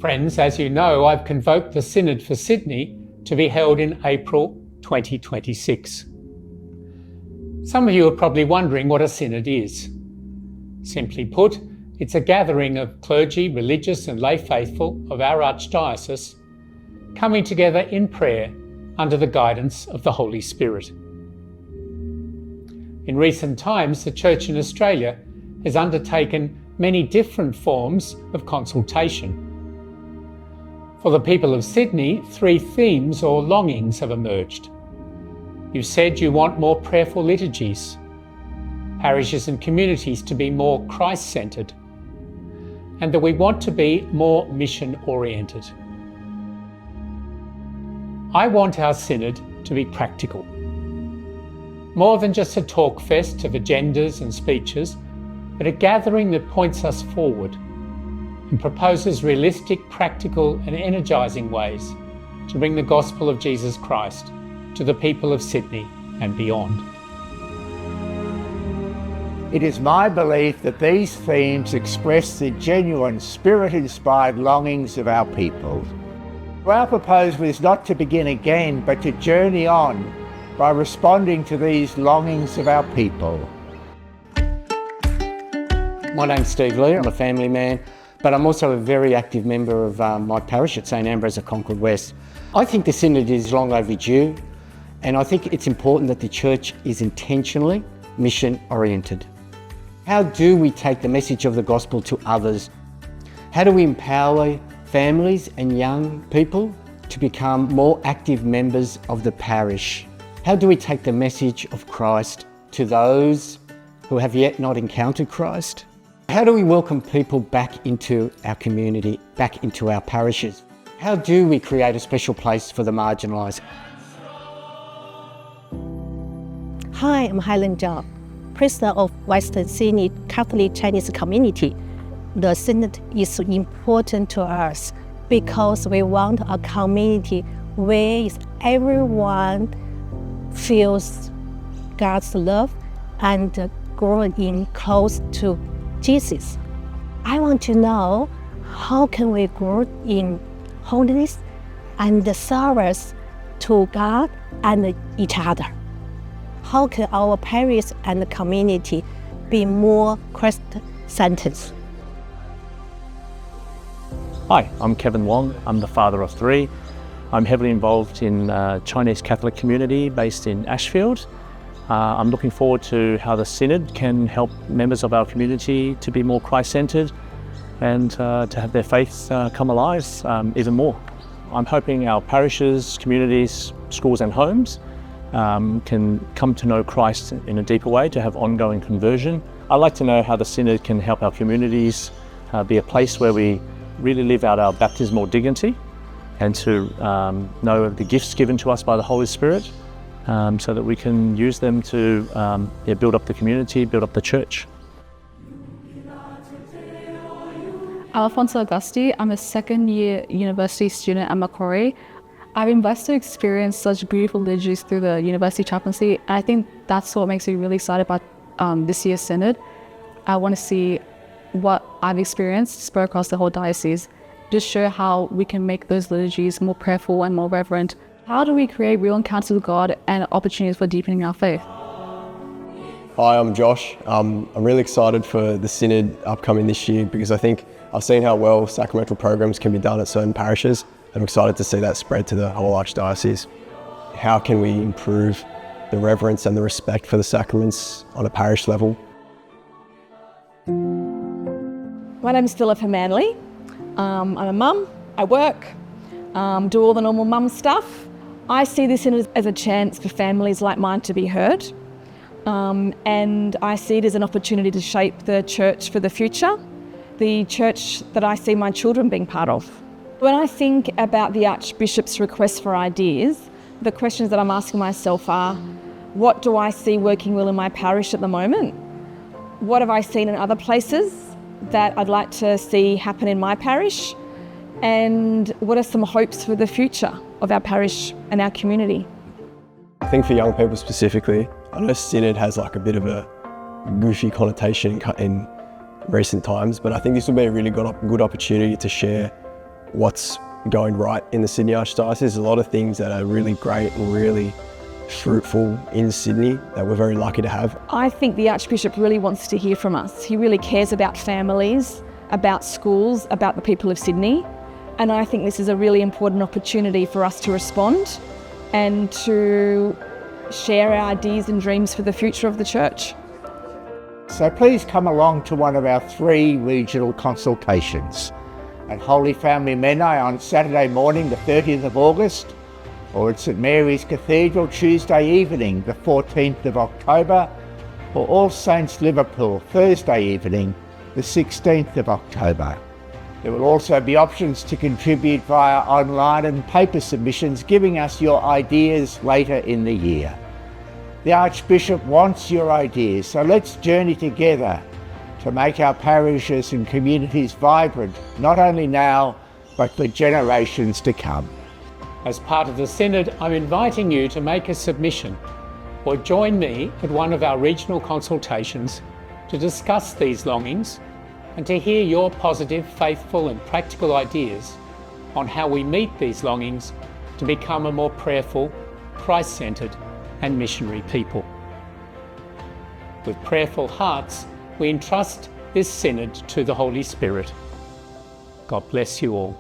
Friends, as you know, I've convoked the Synod for Sydney to be held in April 2026. Some of you are probably wondering what a Synod is. Simply put, it's a gathering of clergy, religious and lay faithful of our Archdiocese coming together in prayer under the guidance of the Holy Spirit. In recent times, the Church in Australia has undertaken many different forms of consultation. For the people of Sydney, 3 themes or longings have emerged. You've said you want more prayerful liturgies, parishes and communities to be more Christ-centred, and that we want to be more mission-oriented. I want our Synod to be practical. More than just a talk fest of agendas and speeches, but a gathering that points us forward and proposes realistic, practical and energising ways to bring the gospel of Jesus Christ to the people of Sydney and beyond. It is my belief that these themes express the genuine Spirit-inspired longings of our people. Our proposal is not to begin again, but to journey on by responding to these longings of our people. My name's Steve Lee, I'm a family man, but I'm also a very active member of my parish at St Ambrose of Concord West. I think the Synod is long overdue, and I think it's important that the Church is intentionally mission-oriented. How do we take the message of the gospel to others? How do we empower families and young people to become more active members of the parish? How do we take the message of Christ to those who have yet not encountered Christ? How do we welcome people back into our community, back into our parishes? How do we create a special place for the marginalised? Hi, I'm Highland Job, priest of Western Sydney Catholic Chinese community. The Synod is important to us because we want a community where everyone feels God's love and growing close to Jesus. I want to know how can we grow in holiness and service to God and each other. How can our parish and community be more Christ-centered? Hi, I'm Kevin Wong. I'm the father of 3. I'm heavily involved in Chinese Catholic community based in Ashfield. I'm looking forward to how the Synod can help members of our community to be more Christ-centered and to have their faith come alive even more. I'm hoping our parishes, communities, schools and homes can come to know Christ in a deeper way, to have ongoing conversion. I'd like to know how the Synod can help our communities be a place where we really live out our baptismal dignity and to know the gifts given to us by the Holy Spirit so that we can use them to build up the community, build up the church. Alonso Augusti. I'm a second-year university student at Macquarie. I've been blessed to experience such beautiful liturgies through the university chaplaincy. I think that's what makes me really excited about this year's Synod. I want to see what I've experienced spread across the whole diocese, just show how we can make those liturgies more prayerful and more reverent. How do we create real encounters with God and opportunities for deepening our faith? Hi, I'm Josh. I'm really excited for the Synod upcoming this year because I think I've seen how well sacramental programs can be done at certain parishes. I'm excited to see that spread to the whole Archdiocese. How can we improve the reverence and the respect for the sacraments on a parish level? My name is Hermanley. I'm a mum, I work, do all the normal mum stuff. I see this as a chance for families like mine to be heard. And I see it as an opportunity to shape the church for the future, the church that I see my children being part of. When I think about the Archbishop's request for ideas, the questions that I'm asking myself are, what do I see working well in my parish at the moment? What have I seen in other places that I'd like to see happen in my parish? And what are some hopes for the future of our parish and our community? I think for young people specifically, I know Synod has like a bit of a goofy connotation in recent times, but I think this will be a really good opportunity to share what's going right in the Sydney Archdiocese. There's a lot of things that are really great and really fruitful in Sydney that we're very lucky to have. I think the Archbishop really wants to hear from us. He really cares about families, about schools, about the people of Sydney. And I think this is a really important opportunity for us to respond and to share our ideas and dreams for the future of the church. So please come along to one of our 3 regional consultations at Holy Family Menai on Saturday morning, the 30th of August, or at St Mary's Cathedral Tuesday evening, the 14th of October, or All Saints Liverpool Thursday evening, the 16th of October. There will also be options to contribute via online and paper submissions, giving us your ideas later in the year. The Archbishop wants your ideas, so let's journey together to make our parishes and communities vibrant, not only now, but for generations to come. As part of the Synod, I'm inviting you to make a submission or join me at one of our regional consultations to discuss these longings and to hear your positive, faithful and practical ideas on how we meet these longings to become a more prayerful, Christ-centred and missionary people. With prayerful hearts, we entrust this Synod to the Holy Spirit. God bless you all.